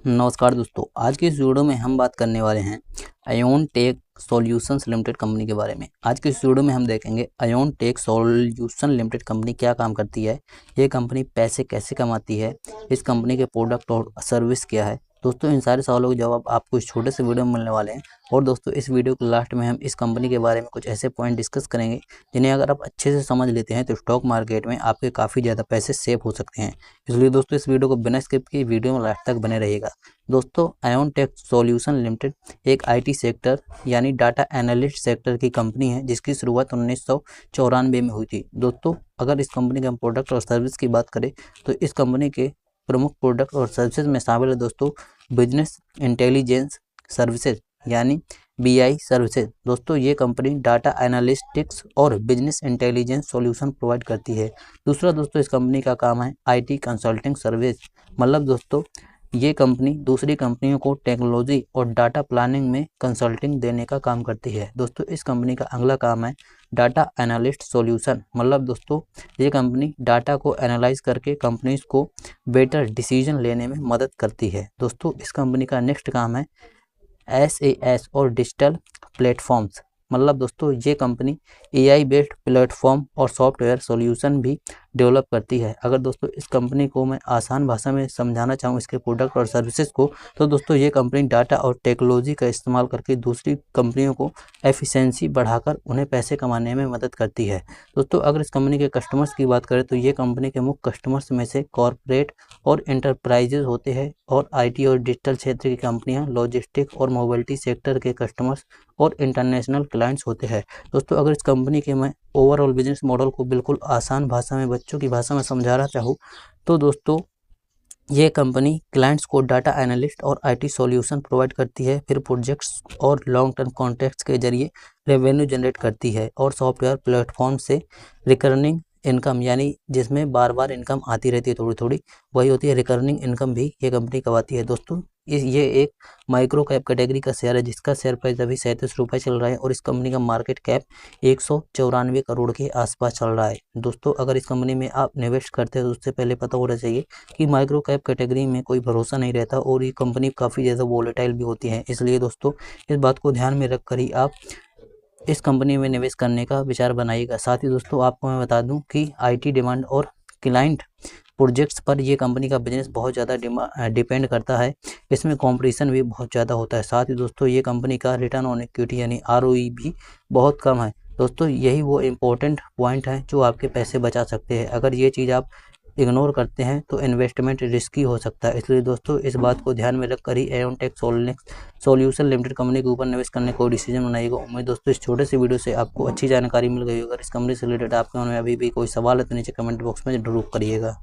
नमस्कार दोस्तों, आज की इस वीडियो में हम बात करने वाले हैं आयोन टेक सॉल्यूशंस लिमिटेड कंपनी के बारे में। आज की इस वीडियो में हम देखेंगे आयोन टेक सॉल्यूशन लिमिटेड कंपनी क्या काम करती है, ये कंपनी पैसे कैसे कमाती है, इस कंपनी के प्रोडक्ट और सर्विस क्या है। दोस्तों, इन सारे सवालों के जवाब आपको इस छोटे से वीडियो में मिलने वाले हैं। और दोस्तों, इस वीडियो के लास्ट में हम इस कंपनी के बारे में कुछ ऐसे पॉइंट डिस्कस करेंगे जिन्हें अगर आप अच्छे से समझ लेते हैं तो स्टॉक मार्केट में आपके काफ़ी ज़्यादा पैसे सेव हो सकते हैं। इसलिए दोस्तों, इस वीडियो को बिना स्किप किए वीडियो में लास्ट तक बने रहिएगा। दोस्तों, आयोन टेक सॉल्यूशन लिमिटेड एक आईटी सेक्टर यानी डाटा एनालिस्ट सेक्टर की कंपनी है जिसकी शुरुआत 1994 में हुई थी। दोस्तों, अगर इस कंपनी के हम प्रोडक्ट और सर्विस की बात करें तो इस कंपनी के प्रमुख प्रोडक्ट और सर्विसेज में शामिल है दोस्तों बिजनेस इंटेलिजेंस सर्विसेज यानी BI सर्विसेज। दोस्तों, ये कंपनी डाटा एनालिटिक्स और बिजनेस इंटेलिजेंस सॉल्यूशन प्रोवाइड करती है। दूसरा दोस्तों, इस कंपनी का काम है IT कंसल्टिंग सर्विस। मतलब दोस्तों, ये कंपनी दूसरी कंपनियों को टेक्नोलॉजी और डाटा प्लानिंग में कंसल्टिंग देने का काम करती है। दोस्तों, इस कंपनी का अगला काम है डाटा एनालिस्ट सॉल्यूशन। मतलब दोस्तों, ये कंपनी डाटा को एनालाइज करके कंपनीज को बेटर डिसीजन लेने में मदद करती है। दोस्तों, इस कंपनी का नेक्स्ट काम है SAS और डिजिटल प्लेटफॉर्म्स। मतलब दोस्तों, ये कंपनी AI बेस्ड प्लेटफॉर्म और सॉफ्टवेयर सॉल्यूशन भी डेवलप करती है। अगर दोस्तों इस कंपनी को मैं आसान भाषा में समझाना चाहूँ इसके प्रोडक्ट और सर्विसेज को, तो दोस्तों ये कंपनी डाटा और टेक्नोलॉजी का इस्तेमाल करके दूसरी कंपनियों को एफिशिएंसी बढ़ाकर उन्हें पैसे कमाने में मदद करती है। दोस्तों, अगर इस कंपनी के कस्टमर्स की बात करें तो ये कंपनी के मुख्य कस्टमर्स में से कॉरपोरेट और इंटरप्राइजेज होते हैं और IT और डिजिटल क्षेत्र की कंपनियां, लॉजिस्टिक और मोबिलिटी सेक्टर के कस्टमर्स और इंटरनेशनल क्लाइंट्स होते हैं। दोस्तों, अगर इस कंपनी के मैं ओवरऑल बिजनेस मॉडल को बिल्कुल आसान भाषा में, बच्चों की भाषा में समझाना चाहूँ तो दोस्तों, ये कंपनी क्लाइंट्स को डाटा एनालिस्ट और IT सॉल्यूशन प्रोवाइड करती है, फिर प्रोजेक्ट्स और लॉन्ग टर्म कॉन्ट्रैक्ट्स के जरिए रेवेन्यू जनरेट करती है और सॉफ्टवेयर प्लेटफॉर्म से रिकरिंग इनकम यानी जिसमें बार बार इनकम आती रहती है थोड़ी थोड़ी, वही होती है रिकरिंग इनकम भी ये कंपनी कमाती है। दोस्तों, ये एक माइक्रो कैप कैटेगरी का शेयर है जिसका शेयर प्राइस अभी 37 रुपये चल रहा है और इस कंपनी का मार्केट कैप 194 करोड़ के आसपास चल रहा है। दोस्तों, अगर इस कंपनी में आप निवेश करते हैं तो उससे पहले पता होना चाहिए कि माइक्रो कैप कैटेगरी में कोई भरोसा नहीं रहता और ये कंपनी काफ़ी ज़्यादा वोलेटाइल भी होती है। इसलिए दोस्तों, इस बात को ध्यान में रखकर ही आप इस कंपनी में निवेश करने का विचार बनाइएगा। साथ ही दोस्तों, आपको मैं बता दूं कि IT डिमांड और क्लाइंट प्रोजेक्ट्स पर ये कंपनी का बिजनेस बहुत ज़्यादा डिपेंड करता है। इसमें कंपटीशन भी बहुत ज़्यादा होता है। साथ ही दोस्तों, ये कंपनी का रिटर्न ऑन इक्विटी यानी ROE भी बहुत कम है। दोस्तों, यही वो इम्पोर्टेंट पॉइंट है जो आपके पैसे बचा सकते हैं। अगर ये चीज़ आप इग्नोर करते हैं तो इन्वेस्टमेंट रिस्की हो सकता है। इसलिए दोस्तों, इस बात को ध्यान में रखकर ही Ion take solution limited company के ऊपर निवेश करने को डिसीजन बनाइएगा। उम्मीद दोस्तों, इस छोटे से वीडियो से आपको अच्छी जानकारी मिल गई। अगर इस कंपनी से रिलेटेड आपके मन में अभी भी कोई सवाल है तो नीचे कमेंट बॉक्स में जरूर करिएगा।